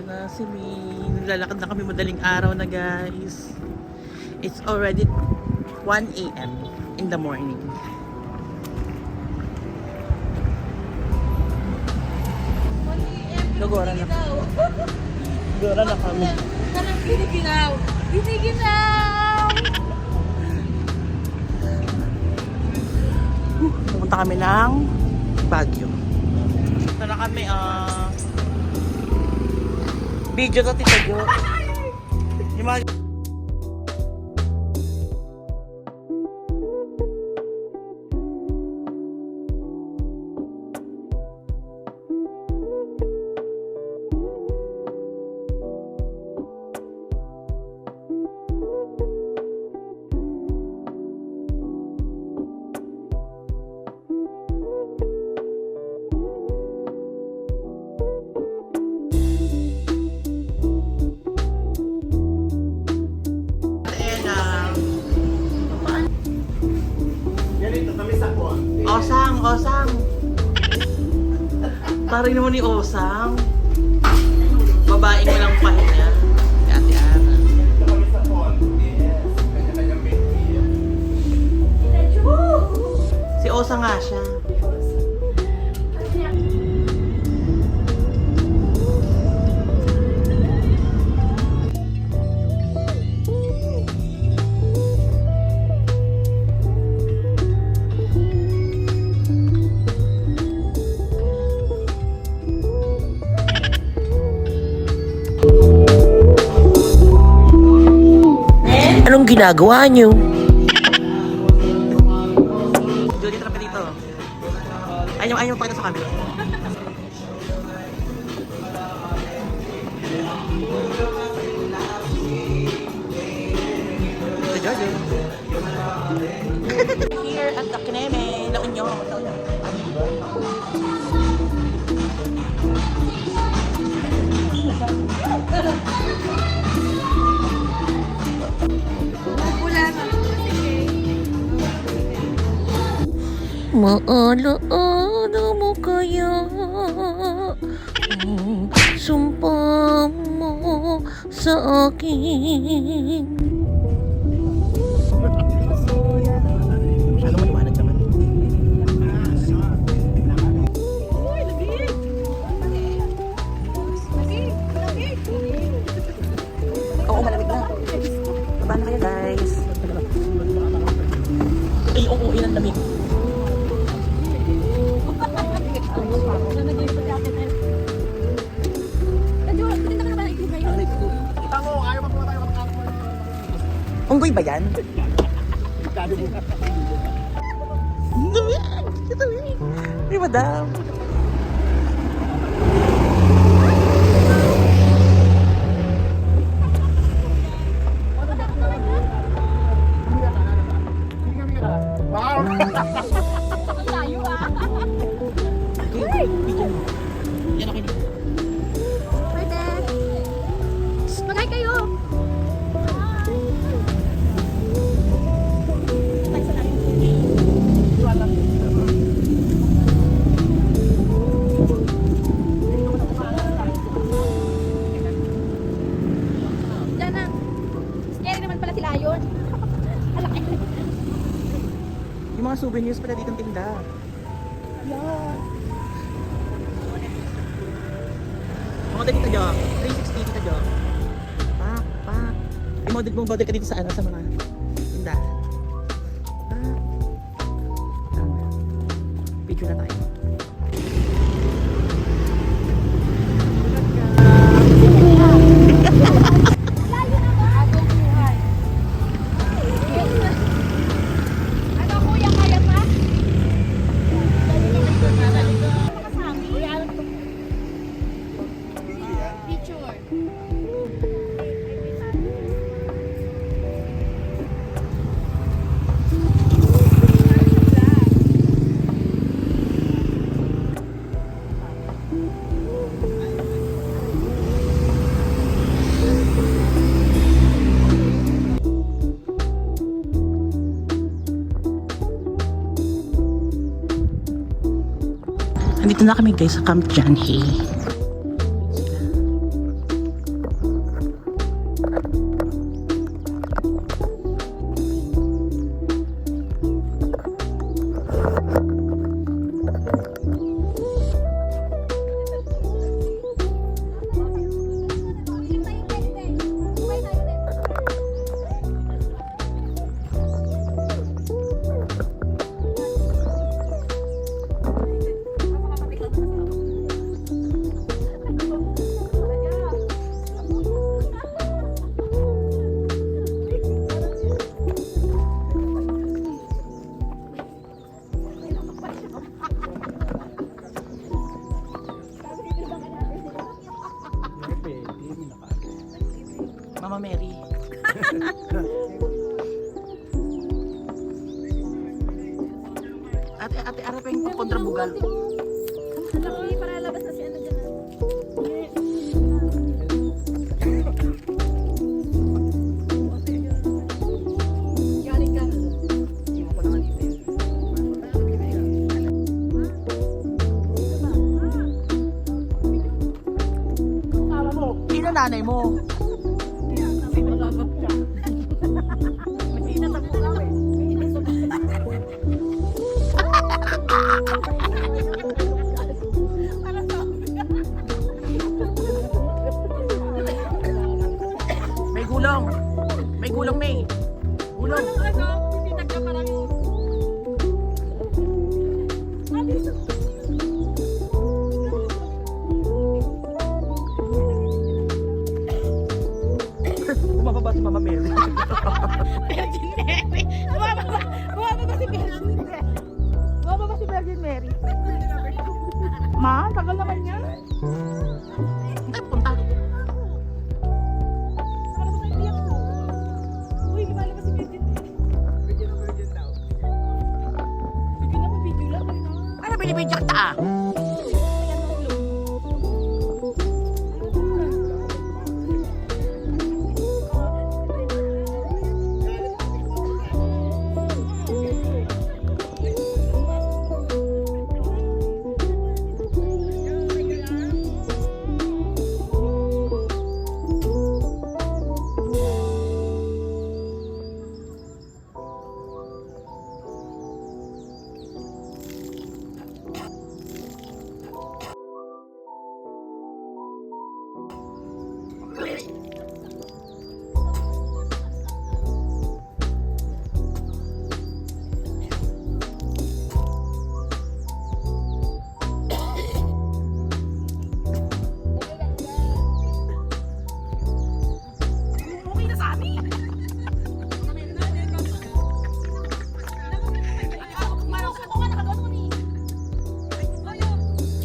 Ayan na si Min. Naglalakad na kami madaling araw na guys. It's already 1 a.m. in the morning. Nagora na. Nagora na kami. Parang giniginaw. Giniginaw! Pupunta kami ng Baguio. Ito na kami, video to, Tita Jo. Yung mga... Osang. Parang naman ni Osang. Babaeng walang pahinga. Ate Ana. Si Osang nga siya. Anong ginagawa niyo? Julie, tara pa dito. Ayaw pakita sa camera. Ito, Jojo. Here at the Kneme, La Union. Maalaala mo kaya ang sumpa mo sa akin? Masyado maliwanag naman. Oo, malamig na. Baba na kayo guys. Ay, oo, ilang lamig. Unggoy ba yan? Hey, madam. Magay kayo! Diyan na. Scary naman pala sila yun. Alaki. Yung mga souvenirs pala ditong tinda. Yeah. Model dito, Jo. 360 dito, Jo. Pak. Model ka dito sa sa mga tindahan. Pak. Picture na tayo. Ano kuya, kaya pa? Picture. Nandito na kami guys sa Camp John Hay. Mama Mary. Ate, ara pa yung kontrabugal. Ang laki, para labas na si ano dyan. Galing ka. Sino nanay mo? May gulong. May gulong, May. Gulong. Bumababa si Mama Mary. Virgin Mary. Bumababa si Virgin Mary. Bumababa si Virgin Mary. Ma, tagal naman niya. Ay, punta. Para ba kayo iyak ko? Uy, lumalabas si Virgin Mary. Virgin daw. Sige na po, video lang. Ano binibidyak ta ah?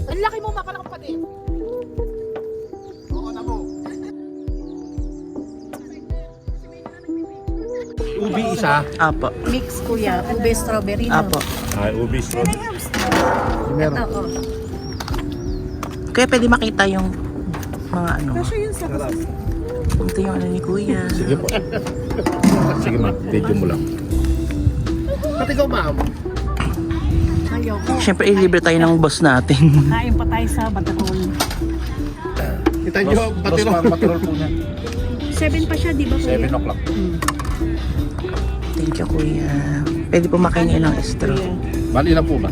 Ang laki mo, maka kapatid. Ubi isa. Apo. Mix kuya, ube strawberry no? Apo. Ay, ubi strawberry. Meron. Oo. Kaya pwede makita yung mga ano. Kasi yun sa Ito yung ano ni Kuya. Sige po. Sige ma'am, video mo lang. Pati ikaw ma'am. ayoko. Siyempre, ilibre tayo ng boss natin. Kain pa tayo sa Batarol. Kita nyo, patirol po niya. 7 pa siya, di ba kuya? 7 o'clock. Thank you, Kuya. Pwede po makainin ng straw. Kuya? Bali na po ba?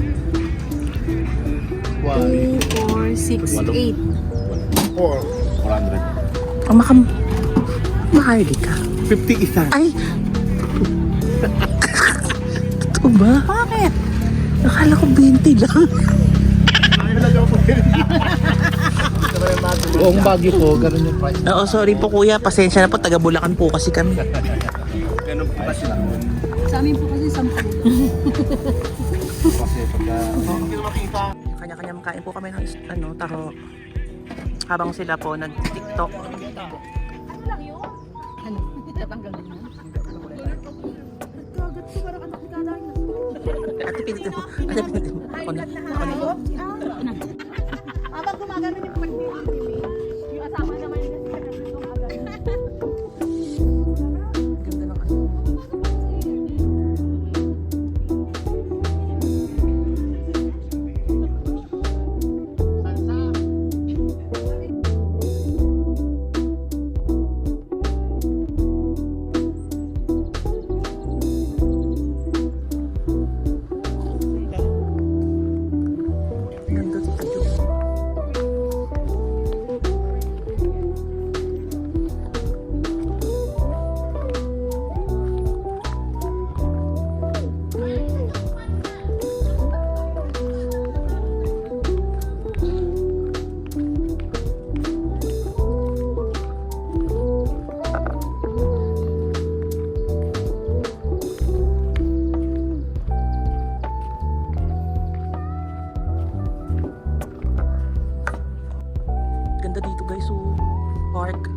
2, 4, 6, 8. 400. Ang maharli ka. 50 isa. Ay! Totoo ba? Bakit? Akala ko 20 lang. Buong Baguio po, ganun yung price. Oo, sorry po Kuya. Pasensya na po. Taga Bulacan po kasi kami. Ganun po kasi lang. Sa amin po kasi 10. Kasi pagka... Kanya-kanya makain po kami ng ano, taho. Habang sila po nag-tiktok. Ano lang yun? Ano? Tatanggal mo na? Nagkagat ko, parang anak ni Kaday na. Ate, pinito mo. Ate, pinito mo. Ako na. Ako na. Habang gumagano yung pag-TV, yung asawa naman yung kasi nandun agad. Ganda ng ano. Ganda si Tito. Ganda dito guys, so park.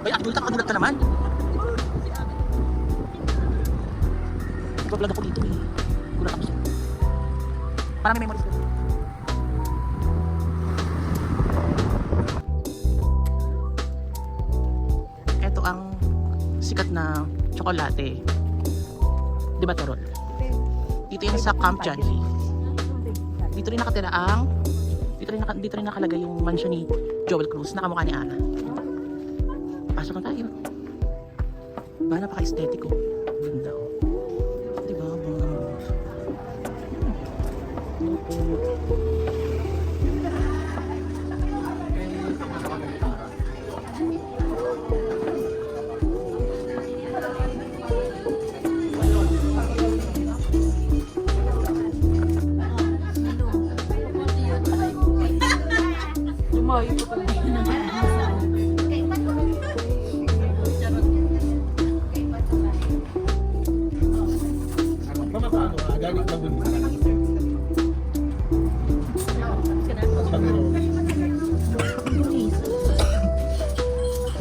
Ay, ate, gulat ka naman. Nag-vlog ako dito eh. Gulat ako siya. Parang may memories ko. Ito ang sikat na tsokolate. Di ba, Torol? Dito yan sa Camp Changi. Dito rin nakatira ang dito rin nakalagay yung mansion ni Joel Cruz na kamukha ni Ana. Pasok na tayo. Ba, napaka-aesthetic ko. Ganda oh. Diba? Lumayo pa pala.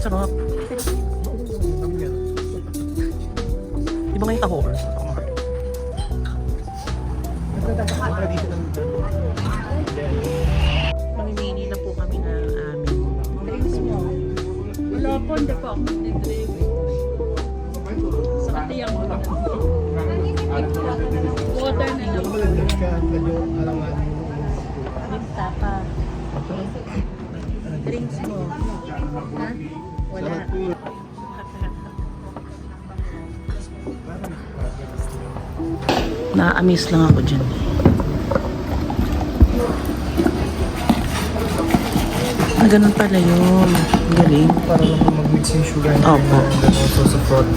Sarap. Di ba ngayon tahor? Mamimili na po kami ng aming Wala po, hindi po ako mag-drive. Sa katiyang mo lang. Water na lang. Basta pa. Drinks mo. Ha? Wala. Na-amaze lang ako dyan. Ah, ganun pala yun. Ang galing. Para lang mag-mix yung sugar and Opo. then also sa front.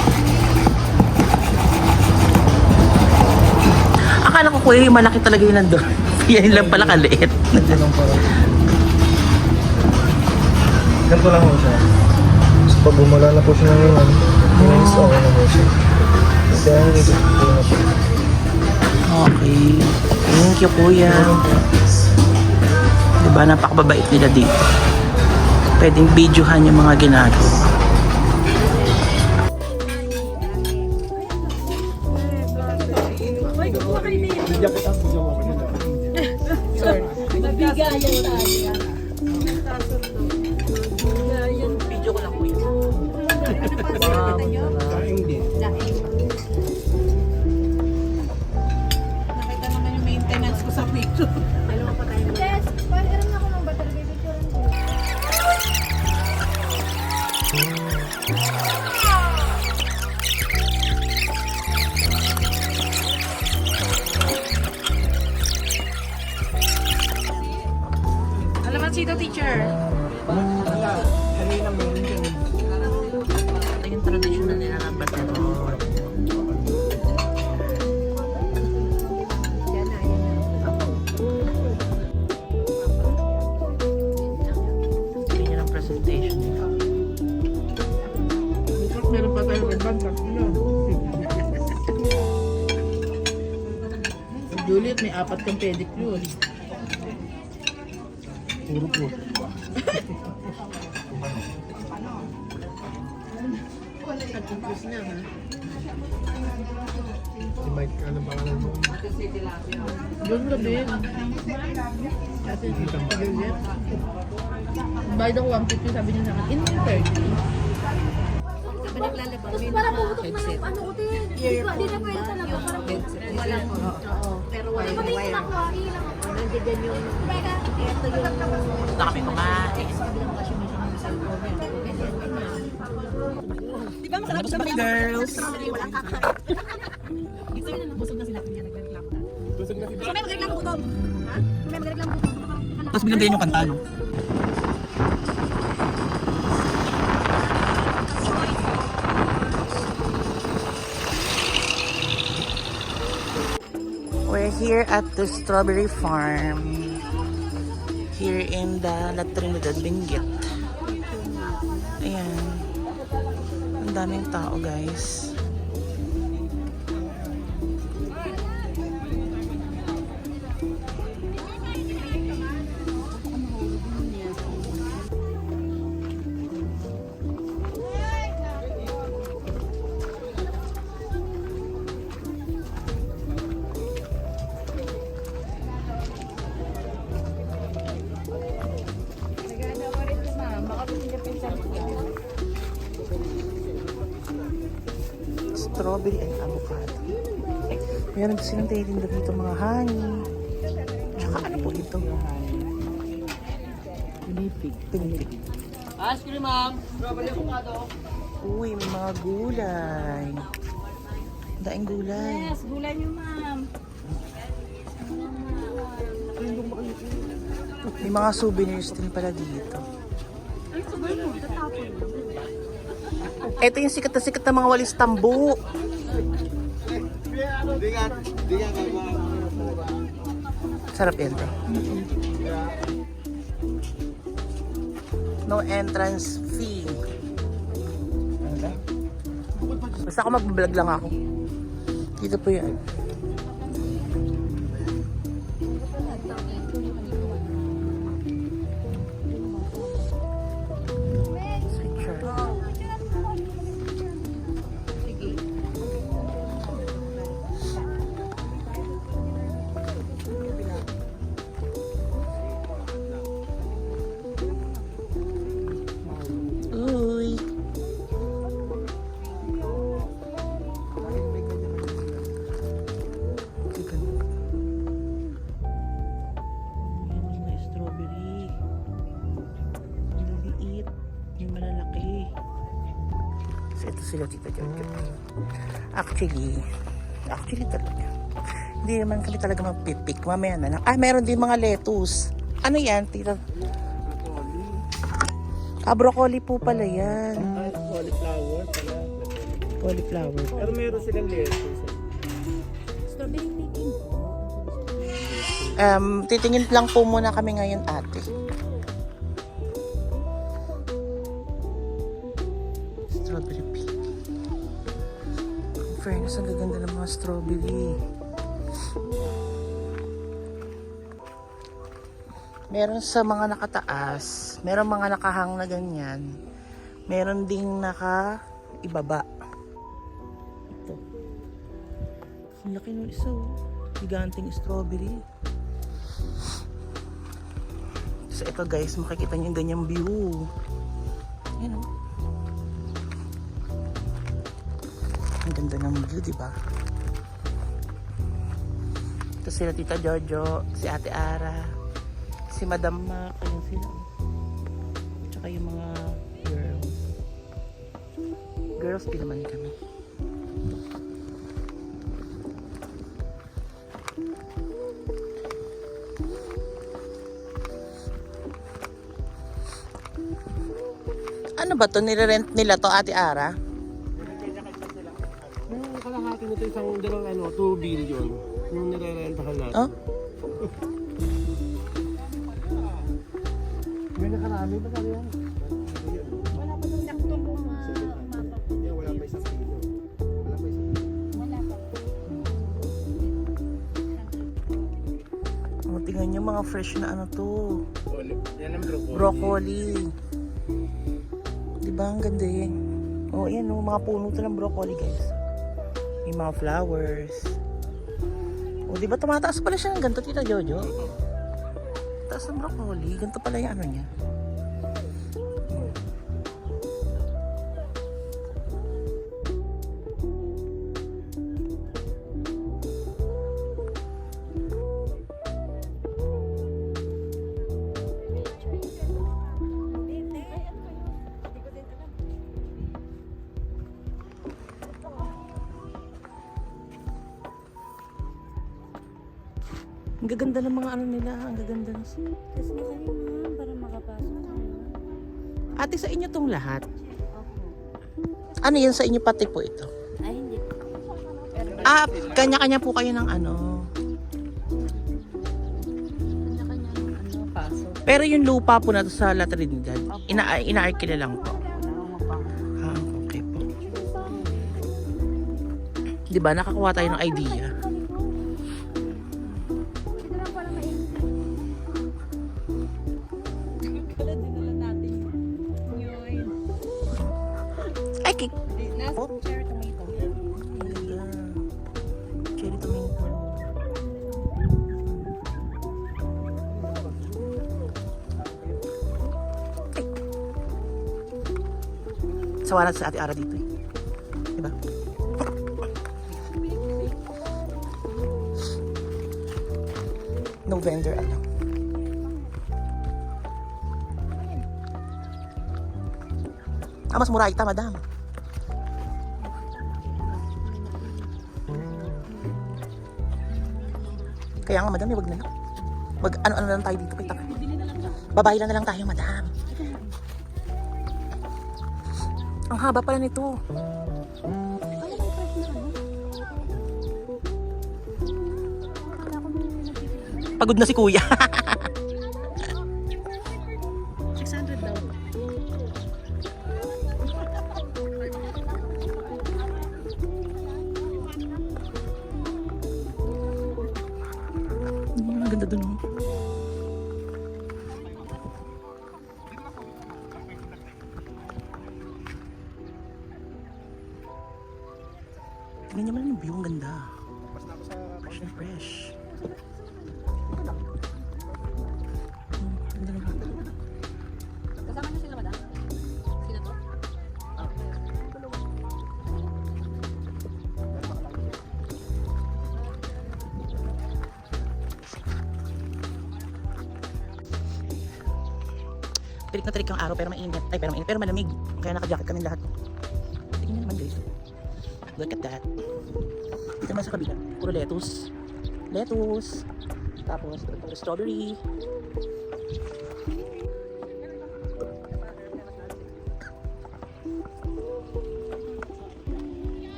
Akala ko kuya yung malaki talaga yun nandun. Yan lang pala kaliit. Nandiyan lang para. Ganito lang mo siya. So pag bumala na po siya ng ngayon, is okay na mo siya. Kaya ang ito na po. Okay. Thank you kuya. Diba napakababait nila dito. Pwedeng videohan yung mga ginagawa. Video ko lang kuya. Nakita naman yung maintenance ko sa picture. Yes, parang ako ng battery picture. Alaman sito, teacher. Ito yung traditional nila ng batero. Ganyan ang presentation nila. Meron pa tayong advance. Juliet, may 4 kang pedicure. Puro po. Nag-confuse na, ha? Si Mike, ano pangalan mo? Doon gabi. Kasi si Juliet. Bayad ako 150, sabi niya sa akin, in 30. Tapos parang puputok na yung ano ko din. Di na pwede sa labas. Parang wala ko. Pero wala yung wire. Nandiyan yung... Ito yung... Gusto kami kumain. Diba masarap Gusto kami girls. Walang kakain. Busog na sila. Kasi may magaling lang gutom. Ha? May magaling lang gutom. Tapos biglang ganyan yung kanta, no? We're here at the strawberry farm. Here in the La Trinidad, Benguet. Ayan. Ang daming tao, guys. strawberry and avocado. Meron silang tinitinda dito mga honey. Tsaka ano po ito? Pinipig. Ice cream, ma'am. Strawberry avocado. Uy, may mga gulay. Daing gulay. Yes, gulay niyo, ma'am. May mga souvenirs din pala dito. Ito yung sikat na mga walis tambo. Sarap yan, te. No entrance fee. Basta ako mag-vlog lang ako. Dito po yan. Sweatshirt. Uy. Yan mga strawberry. Maliliit. Yung malalaki. So ito sila Tita Jojo. Actually talaga. Hindi naman kami talaga magpipik. Mamaya na lang. Ah, meron din mga lettuce. Ano yan, Tita? Ah, broccoli po pala yan. Cauliflower pala. Cauliflower. Pero meron silang lettuce. Strawberry making. Titingin lang po muna kami ngayon, ate. Strawberry pig. In fairness, ang gaganda ng mga strawberry. Meron sa mga nakataas, meron mga nakahang na ganyan. Meron ding naka-ibaba. Ito. Ang laki ng isa, oh. Giganting strawberry. So ito guys, makikita niyo yung ganyang view. Yan, oh. Ang ganda ng view, di ba? Ito sila Tita Jojo, si Ate Ara, si Madam Mac, ayun sila. Tsaka yung mga girls. Girls din naman kami. Ano ba to? Nire-rent nila to, Ate Ara? Yung kalahati nito isang dalawang 2 billion. Yung nire-rentahan natin. Oh? May nakarami ba kaya yan? Wala pa nung sakto po umabot. Wala pa isang kilo. Wala pa isang kilo. Wala pa. Oh, tingnan nyo mga fresh na ano to. Yan ang broccoli. Broccoli. Diba ang ganda eh. Oh, yan oh, mga puno to ng broccoli guys. May mga flowers. Oh, diba tumataas pala siya ng ganito, Tita Jojo? Taas ng broccoli. Ganito pala yung ano niya. Ang gaganda ng mga ano nila. Ang gaganda ng... Kasi na kayo, ma'am, para makapasok kayo. Ate, sa inyo tong lahat? Ano yan sa inyo pati po ito? Ay, hindi. Ah, kanya-kanya po kayo ng ano. Kanya-kanya ng pasok. Pero yung lupa po na to sa La Trinidad, ina-arkila lang po. Ah, okay po. Diba, nakakuha tayo ng idea. Kala dinala natin yun. Ay, kik. Nasa cherry tomato. Ganda. Cherry tomato. Ay. Sawaran sa Ate Ara dito eh. Diba? no vendor, ano. Mas mura ita, madam. Kaya nga, madam, wag na lang. Ano na lang tayo dito, kita. Babae lang na lang tayo, madam. Ang haba pala nito. Pagod na si kuya. 600 daw. Ang ganda dun, oh. Tingnan niyo man yung view, ang ganda. Fresh na fresh. Ganda na. Kasama niyo sila, madam? Sila to? Tirik na tirik ang araw pero mainit. Ay, pero malamig. Kaya naka-jacket kami lahat. Tingnan niyo naman, guys. Look at that. Dito naman sa kabila. Puro lettuce. Lettuce. Tapos, puro strawberry.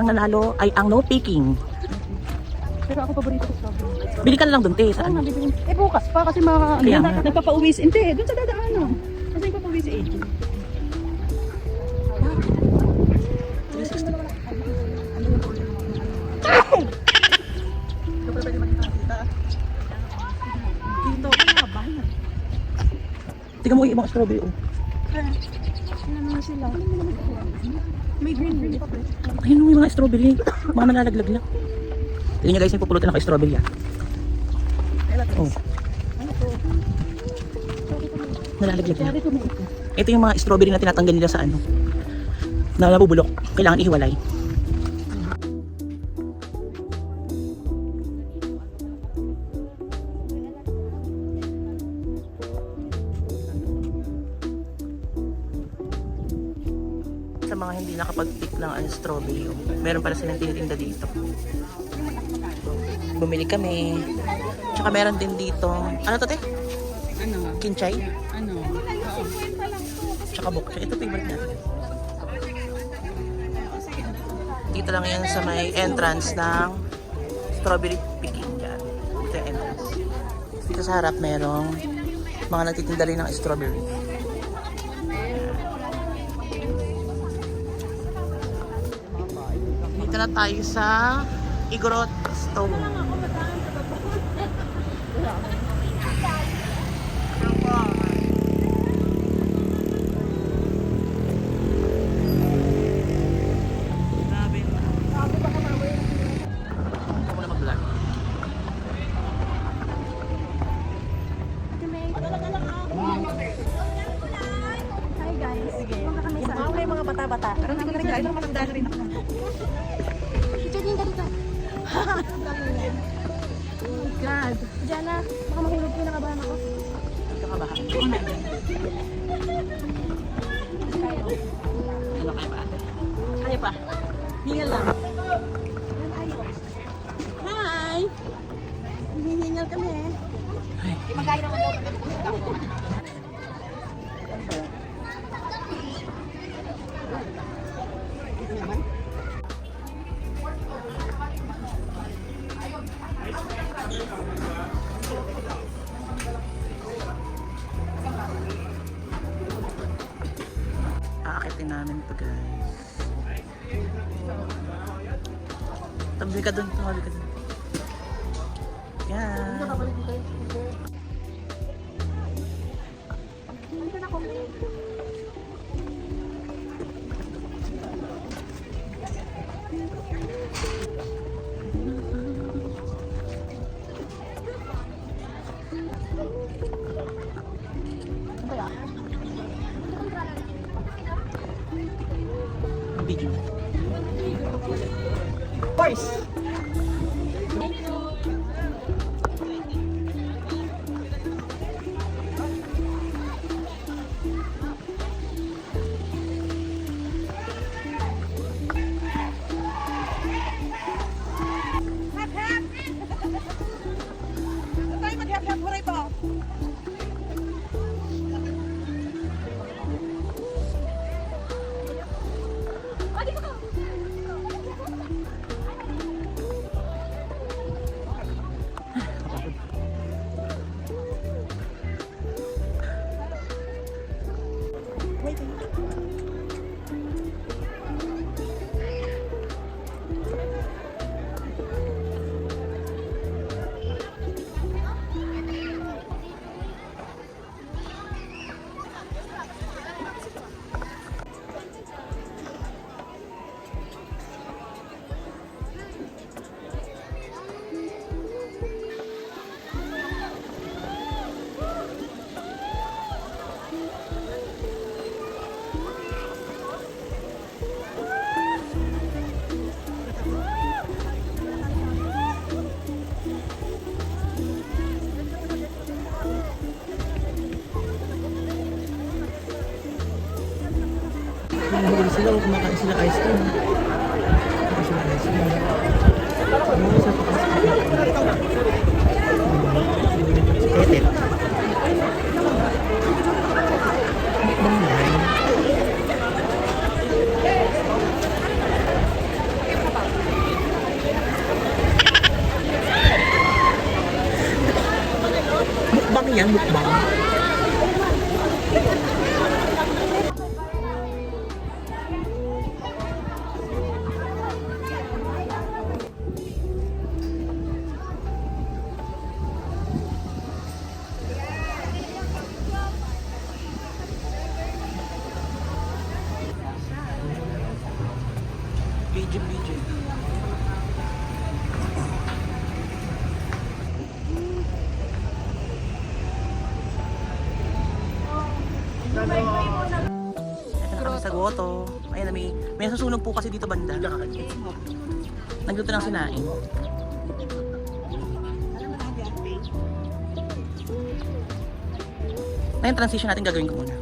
Ang nanalo ay ang no picking. Pero ako paborito ko strawberry. Bili ka na lang dun, te. Saan? Eh bukas pa kasi mga Kaya nga. nagpapauwi si hindi, doon sa dadaanan. Kasi nagpapauwi si AJ. Tingnan mo yung ibang strawberry, oh. Ano naman sila? May green pa ba? Ayun yung mga strawberry. Mga nalalaglag lang. Tingnan nyo guys, yung pupulutan ako strawberry, ah. Oh. Nalalaglag lang. Ito yung mga strawberry na tinatanggal nila sa ano. Na nabubulok. Kailangan ihiwalay. Sa mga hindi nakapag-pick ng strawberry, oh, meron pala silang tinitinda dito. Bumili kami. Tsaka meron din dito. Ano to, te? Ano? Kinchay? Ano? Tsaka bok. Ito favorite natin. Dito lang yan sa may entrance ng strawberry picking dyan. Ito yung entrance. Dito sa harap merong mga nagtitinda rin ng strawberry. Dito na tayo sa Igorot Stone. Grabe. Ito muna mag-vlog. Hi guys. Sige. Punta kami sa... Ako yung mga bata-bata. Pero hindi ko na rin kaya. Pero matanda na rin ako. Picture din ka dito. God. Diana, baka mahulog ko, nakabahan ako. Kakabahan. Ano kaya pa ate? Kaya pa. Hingal lang. Hi! Hihingal kami eh. Magkaya naman daw. Aakitin namin Tabi ka dun. Tabi ka dun. Yan. Video. Boys! Nahuli sila o kumakain sila ice cream. Kumakain sila ice cream. Kumakain sila Petet. Mukbang yan, mukbang. Video. Ito na kami sa Goto. Ayan na, may nasusunog po kasi dito banda. Nagluto ng sinain. Ngayon transition natin gagawin ko muna.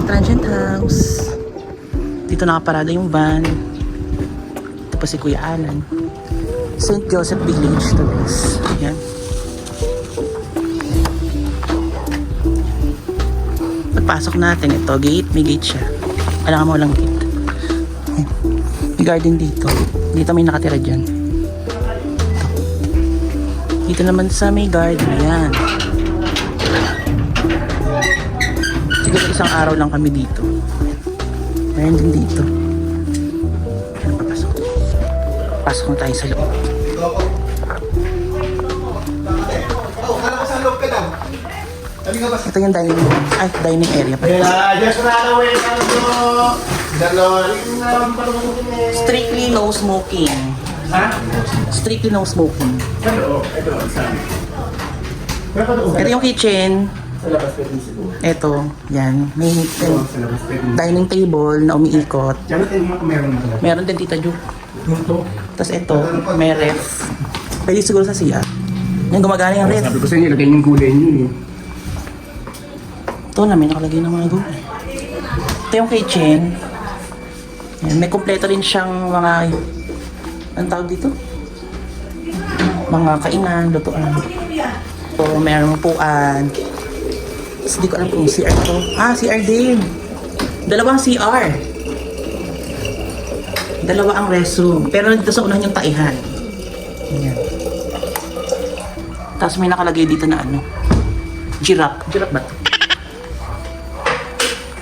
Transient house. Dito nakaparada yung van. Ito pa si Kuya Alan. St. Joseph Village to this. Ayan. Pagpasok natin ito, gate. May gate siya. Alam mo walang gate. Ayan. May garden dito. Dito may nakatira dyan. Ito. Dito naman sa may garden. Ayan. Siguro isang araw lang kami dito. Meron din dito. Ano papasok? Pasok na tayo sa loob. Ito yung dining area. Strictly no smoking. Strictly no smoking. Ito yung kitchen. Ito, yan. May dining table na umiikot. Meron din Tita Ju. Tapos ito, may ref. Pwede siguro sa CR. Yan, gumagana yung ref. Sabi ko sa inyo, lagay yung gulay niyo eh. Ito na, may nakalagay ng mga gulay. Ito yung kitchen. Yan, may kompleto rin siyang mga, anong tawag dito? Mga kainan, lutuan. So, meron upuan. Tapos di ko alam kung CR to. Ah, CR din. Dalawang CR. Dalawa ang restroom. Pero dito sa unahan yung taihan. Ayan. Tapos may nakalagay dito na ano. Giraffe. Giraffe ba to?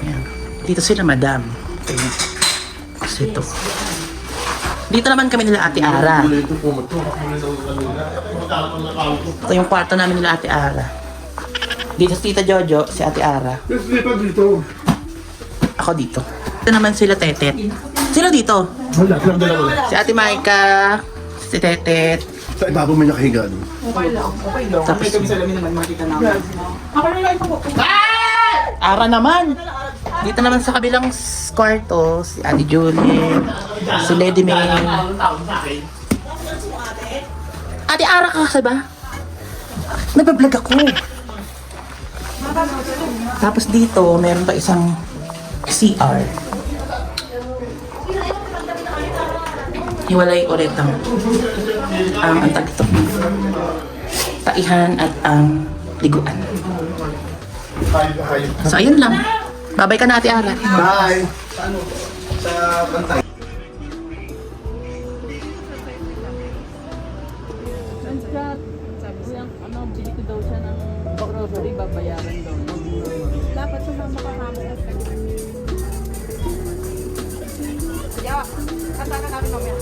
Ayan. Dito sila, madam. Ayan. Kasi ito. Dito naman kami nila Ate Ara. Ito yung kwarto namin nila Ate Ara. Dito si Tita Jojo, si Ate Ara. Ako dito. Ito naman sila Tetet. Sino dito? Wala, lang dalawa. Si Ate Maika, si Tetet. Sa ibabaw may nakahiga doon. Tapos Ara naman. Dito naman sa kabilang kwarto, si Ate Julie, si Lady May. Ate Ara ka kasi ba? Nagbablog ako. Tapos dito, meron pa isang CR. Hiwalay ulit ang tag ito. Taihan at ang liguan. So, ayun lang. Babay ka na, Ate Ara. Bye! Sa bantay. Sabi ko yung ano, bili ko daw siya ng grocery, babayaran daw. Dapat sumama ka kamo. Yeah, kasama namin mamaya.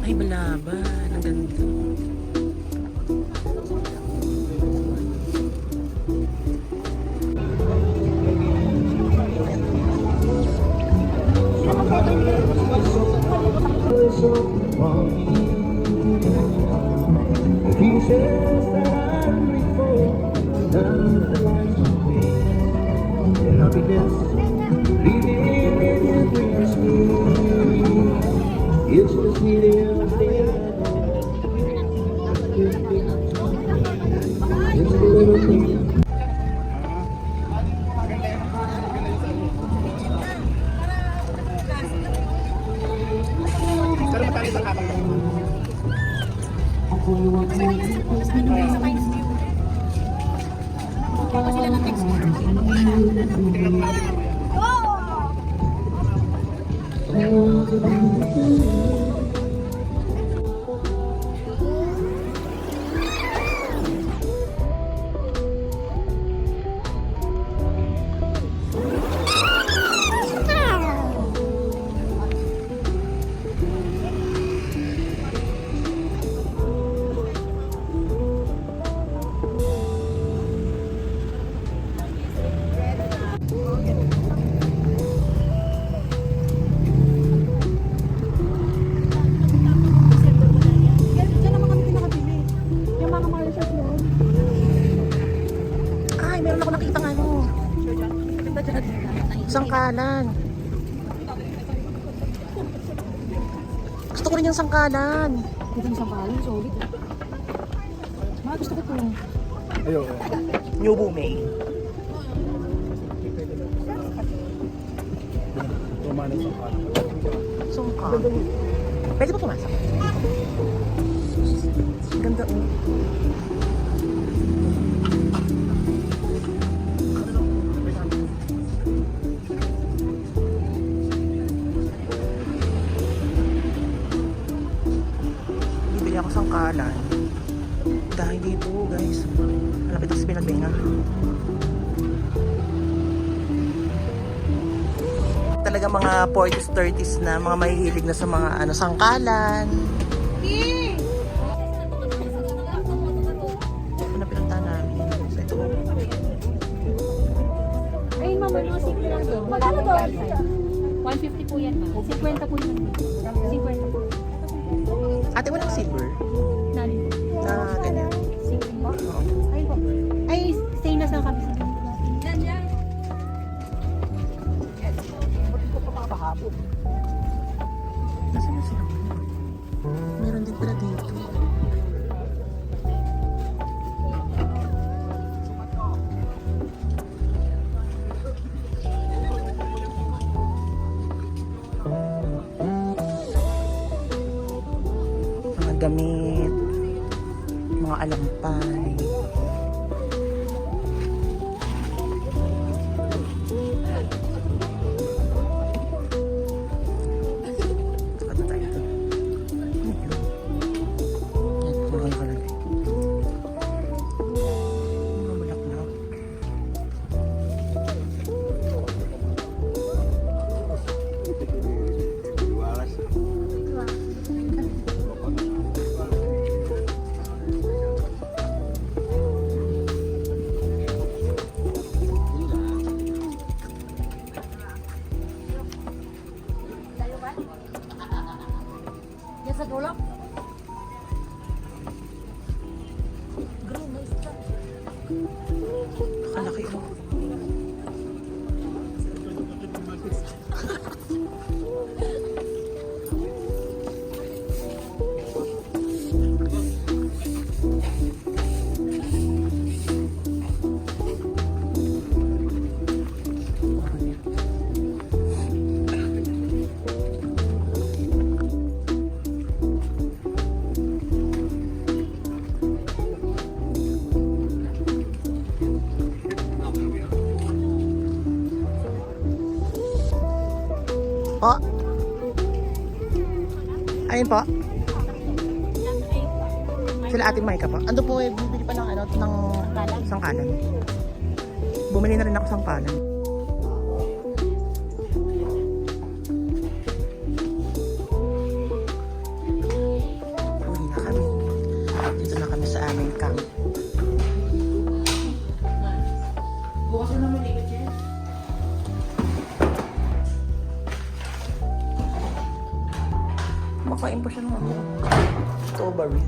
Ay, balaban. Ang ganda. It's just me the other day. It's the little thing. Ay, meron ako nakita ng ano. Sangkalan. Gusto ko rin yung sangkalan. Ito yung sampalan, solid. Gusto ko ito. Ayun. New Bumay. Sungka. Pwede ba pumasok? Ganda oh. guys. Malapit na sa Pinagbenga. Talaga mga 40s, 30s na, mga mahihilig na sa mga ano, sangkalan. Ito na pinuntahan namin. So, ito. Ayun, ma'am, mga simple lang doon. Magkano to? 150 po yan, ma'am. 50 po yun. 50 po. Ate, walang silver. Nani? Na ganyan. Simple po? Ayun po. Ay, stainless lang kami sa ganyan. Nasaan na sila? Meron din pala dito. Mga gamit, mga alampay. Ano tayo ito? Yan, kulay ko lang. Mga bulaklak. Yan sa dulo? Nakalaki mo. Po. Ayun po. Sila ating Maika po. Ando po, bibili pa ng ano, ng sangkalan. Bumili na rin ako sangkalan. Uwi na kami. Dito na kami sa aming camp. Bukas na naman ligat yan. Makain pa siya ng ano. Strawberry.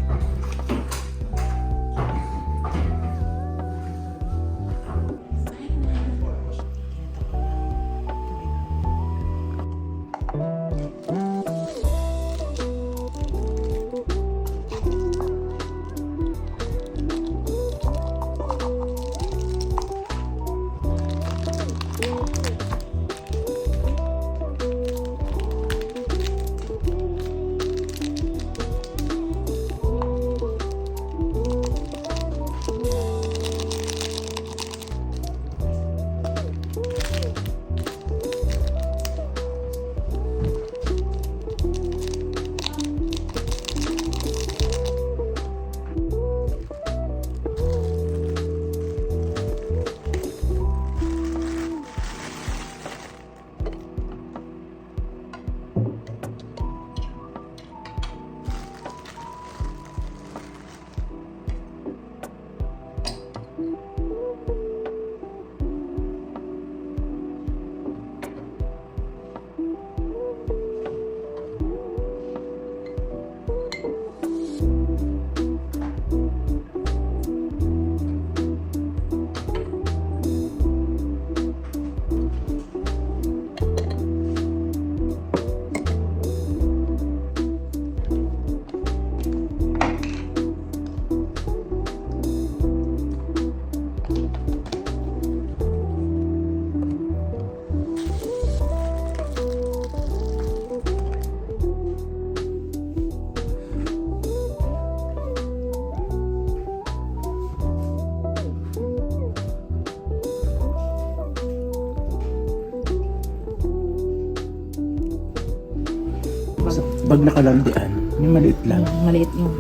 Pag nakalandian, may maliit lang. Maliit yung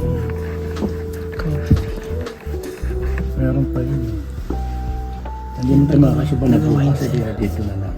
Meron pa yun. Hindi mo tayo makakasya pa nabuhay sa dito na lang.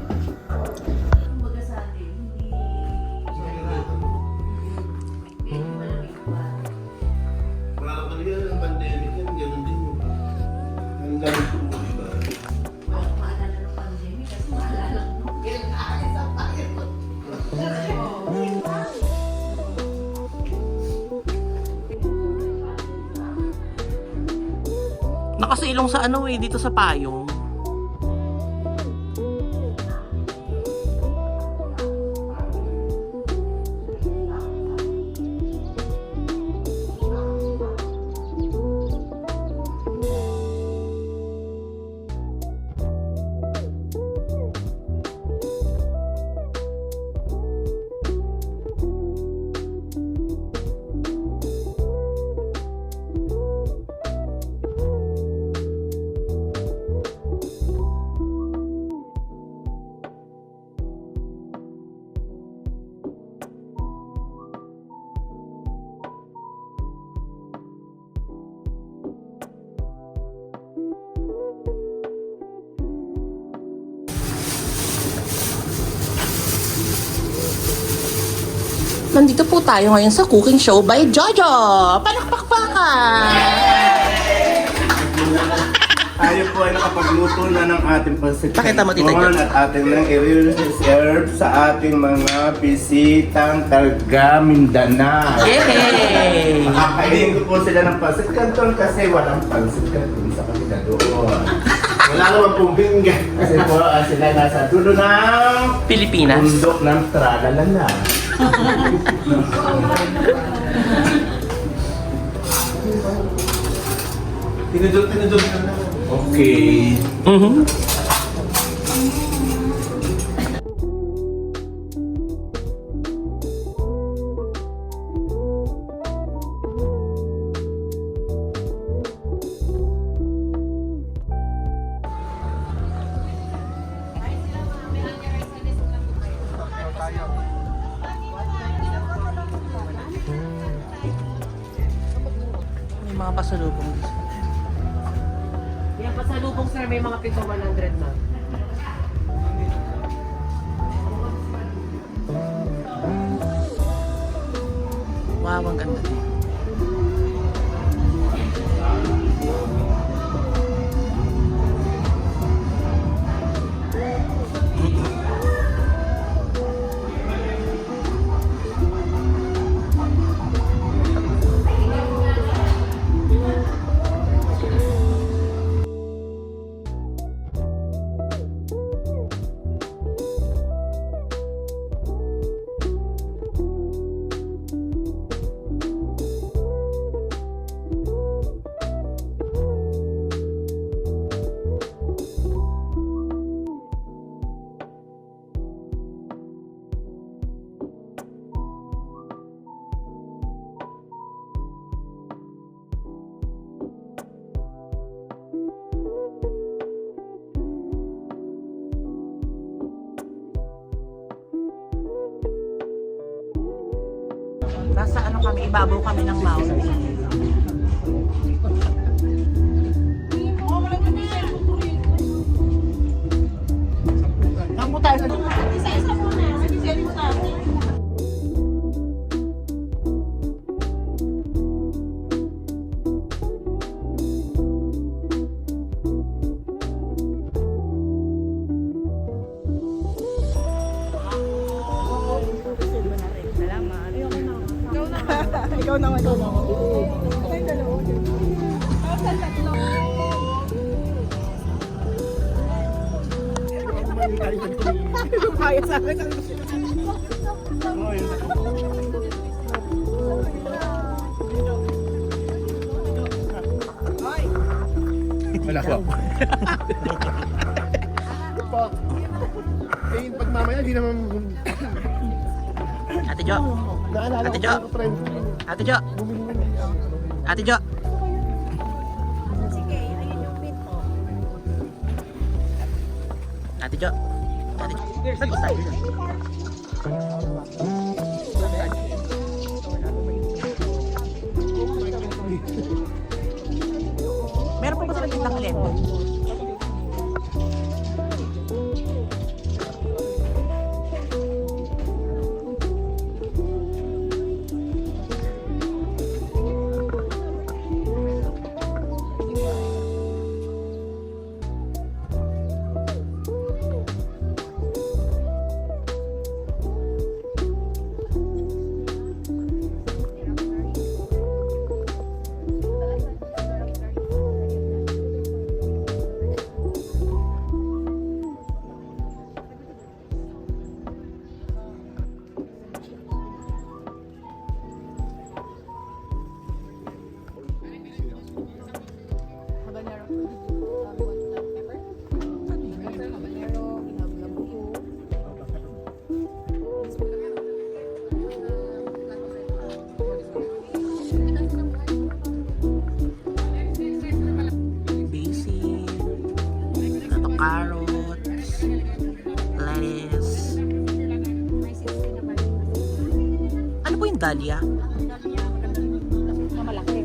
Nakasilong sa ano eh, dito sa payong. Nandito po tayo ngayon sa cooking show by Jojo! Palakpakpakan! Tayo po ay nakapagluto na ng ating pansit Pakita mo, Tita Jo. at ating nang i-reserve sa ating mga bisitang taga Mindanao. Yay! Makakainin ko po sila ng pansit canton kasi walang pansit canton sa kanila doon. Wala naman pong binggan kasi po sila nasa dulo ng Pilipinas. bundok ng Tralalala. Tinudot na lang. Okay. Mhm. May mga pasalubong dito. Yan, pasalubong sir, may mga pito 100 na. Wow, ang ganda din. Nasa ano kami, ibabaw kami ng mountain. Saan po tayo sa lupa? Isa-isa muna. Isa-isa mo tayo. Ikaw naman. Ay, dalawa. Kaya sa akin. Wala po. Eh, pag mamaya, di naman... Ate Jo. Naalala Ate ko Jo. yung friend ko. Ate Jo. Ate Jo. Sige, ayun yung pin ko. Ate Jo. Ate Jo. Saan ko tayo? Meron pa ba sa Lang ulit. Basil, carrots, lettuce. Ano po yung dahlia? Kaso malaki.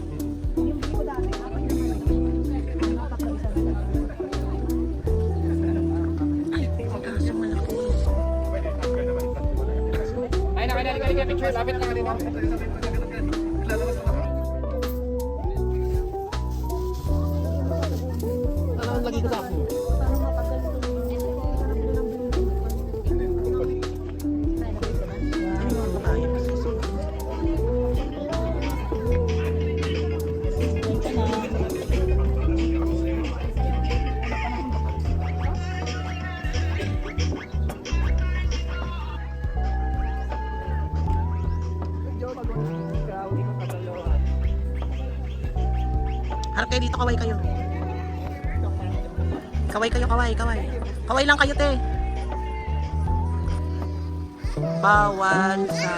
Ano yung papaya kasi harap kayo dito, kaway kayo. Kaway kayo, kaway, kaway. Kaway lang kayo, te. Bawal sa...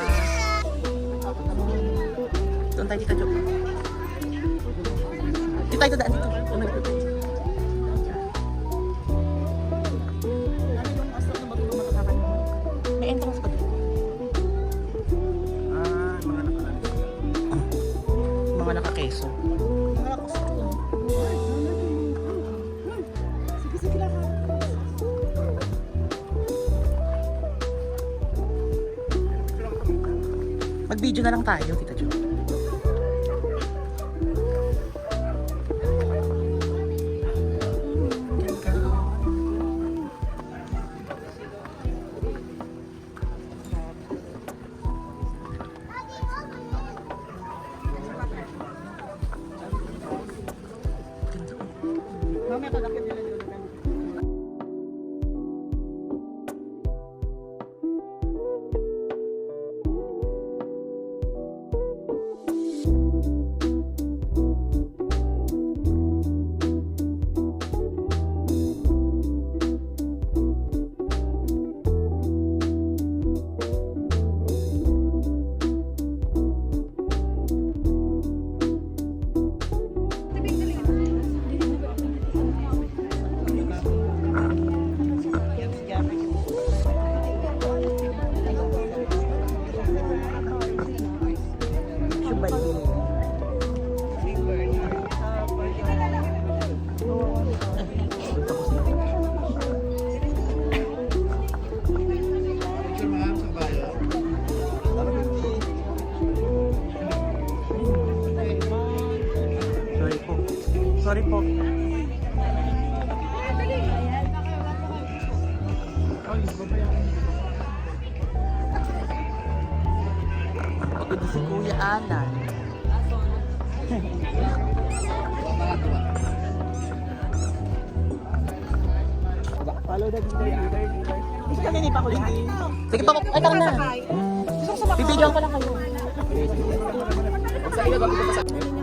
Doon tayo dito, Joke. Dito tayo daan dito. May entrance pa dito. Mga naka-keso. Mag-video na lang tayo, Tita Jo. Sorry po. Pagod si Kuya Alan. Gusto ka ninipa ko lang. Sige pa, ay tara na. Bibidyoan ko lang kayo.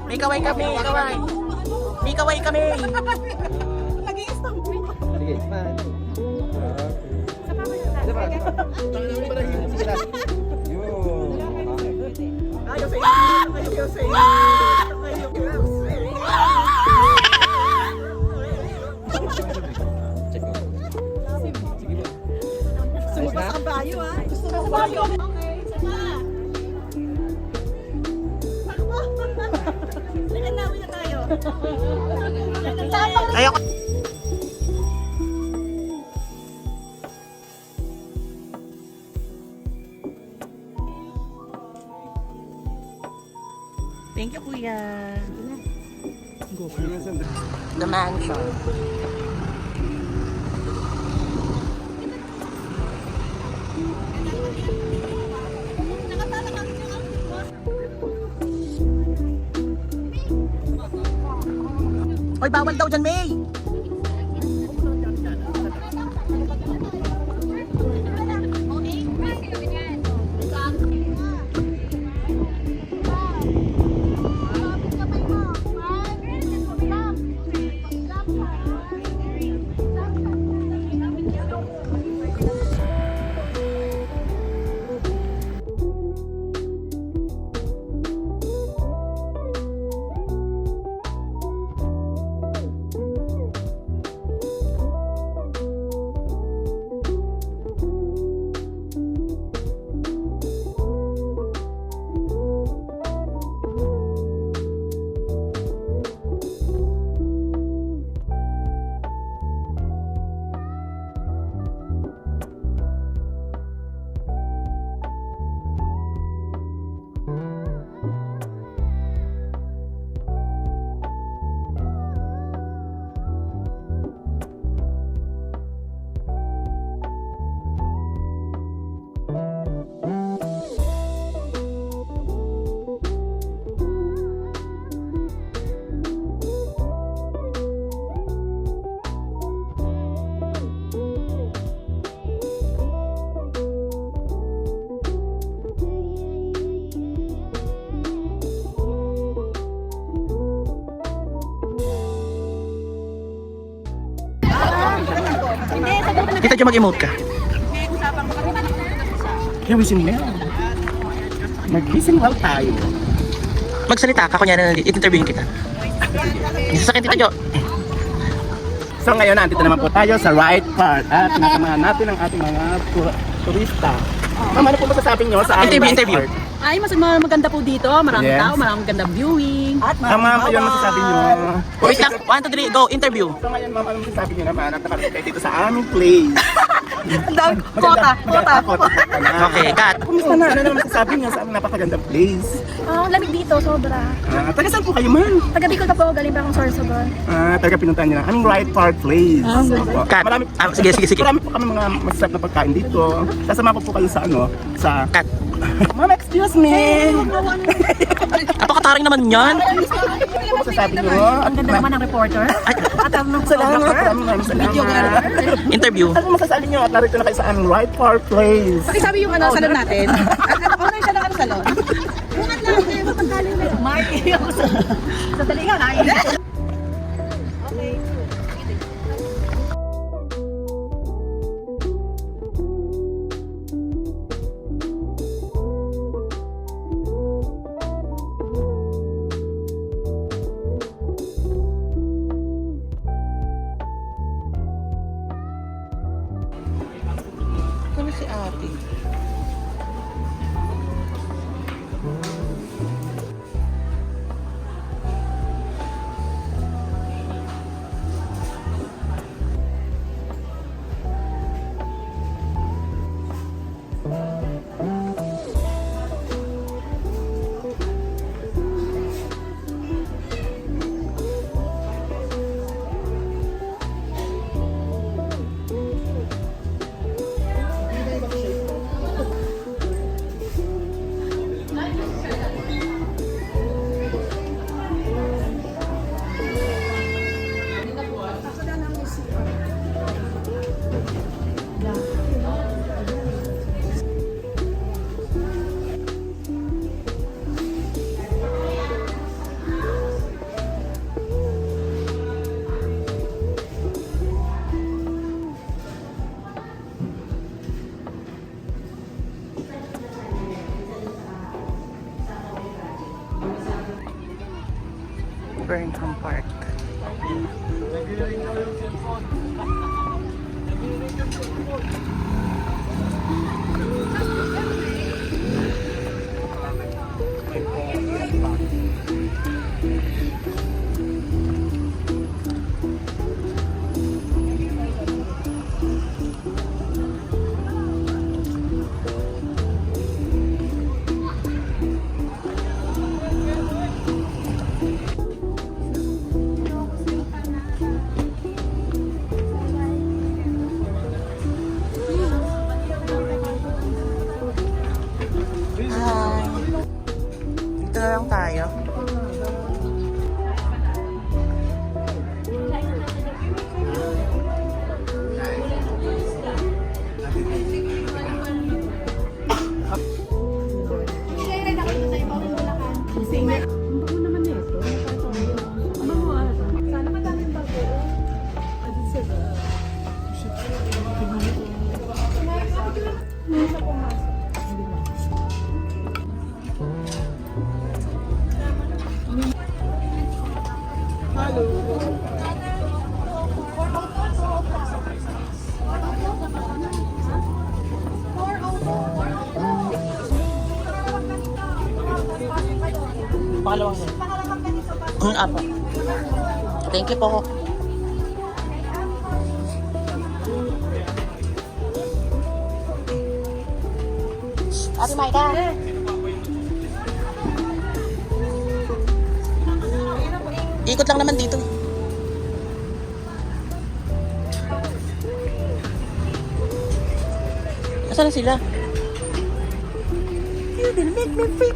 May kaway kami, kaway. May kaway kami. Sumubas ang bayo, ha? Gusto mo sa bayo? Okay, sama. Halika na, uwi na tayo. Ayoko. Thank you, Kuya. The mansion. Oy, bawal daw dyan, May! Kita dyan mag-emote ka. Kaya wishing well. Mag-wishing well tayo. Magsalita ka, kunyari i-interviewin kita. Isa sa akin, Tita Jo. So ngayon, nandito naman po tayo sa right part at nakasamahan natin ang ating mga turista. Ma'am, ano po masasabi nyo sa ating right Interview. part? Ay, mas maganda po dito. Maraming Yes. tao, maraming ganda viewing. Ma'am, ayun masasabi nyo. Wait lang, 1, 2, 3, go, interview. So ngayon, ma'am, ano masasabi nyo naman at nakarating kayo dito sa aming place? Kota. Okay, cut. Kumusta na? Ano naman masasabi nyo sa aming napakagandang place? Lamig dito, sobra. Taga saan po kayo, ma'am? Taga Bicol na po, galing pa akong Sorsogon. Taga pinuntahan nyo na aming right part place. Opo. Cut. Sige. Marami po kami mga masasarap na pagkain dito. Kasama po kayo sa sa... Cut. Ma'am, excuse me! Napakataring naman yan. Ano masasabi nyo? Ang ganda naman ng reporter. At ang Salamat, maraming salamat. Interview. Ano masasabi nyo at narito na kayo sa aming right part place? Pakisabi yung salon natin. At online siya ng salon. Bungat lang, kaya mapagdali mo. Marky ako sa... Sa dali nga, kaya. Ano si ate? Burnham Park. Pangalawang yun. Apo. Thank you po. Ate Maika. Ikot lang naman dito. Nasaan na sila? You will make me freak.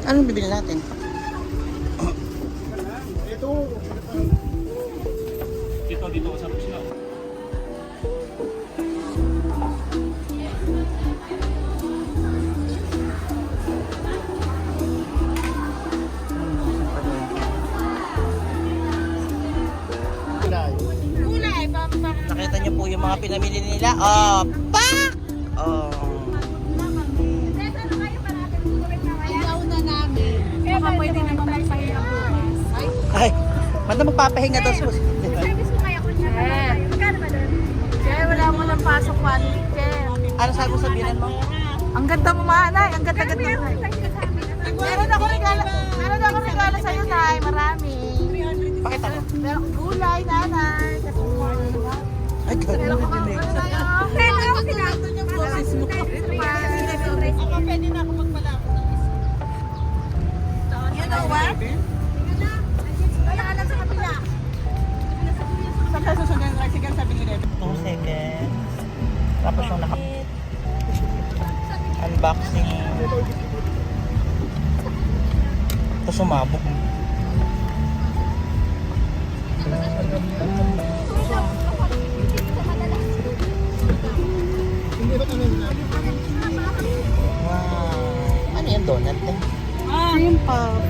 Anong bibili natin? Dito sa sila. Nakita niyo po yung mga pinamili nila. Oh, pak! Oh. Baka pwede naman magpahinga bukas. Ay, manda magpapahinga daw. Service ko kaya kung siya. Magkano ba doon? Kaya wala mo ng pasok 1 week, Chen. Ano sabi mo sabihin mo? Ang ganda mo, Manay. Ang ganda-ganda mo. Meron ako regalo sa'yo, Nay. Marami. Pakita mo. Meron akong gulay, Nanay. Ay, Meron gano'n. akong ano sa'yo. Pero kailangan yung boses mo. Ako, pwede na ako magpalako ng isa. You know what? Kailangan sa kapila. Saan tayo susundan ng tricycle sa Bilirebe? 2 seconds. Tapos yung unboxing. Ito sumabog. Wow. Ano yan, donut eh? Cream puff.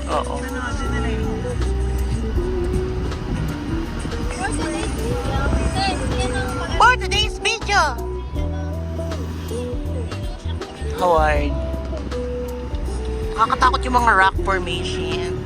Oo. For today's video, Howard. Nakakatakot yung mga rock formation.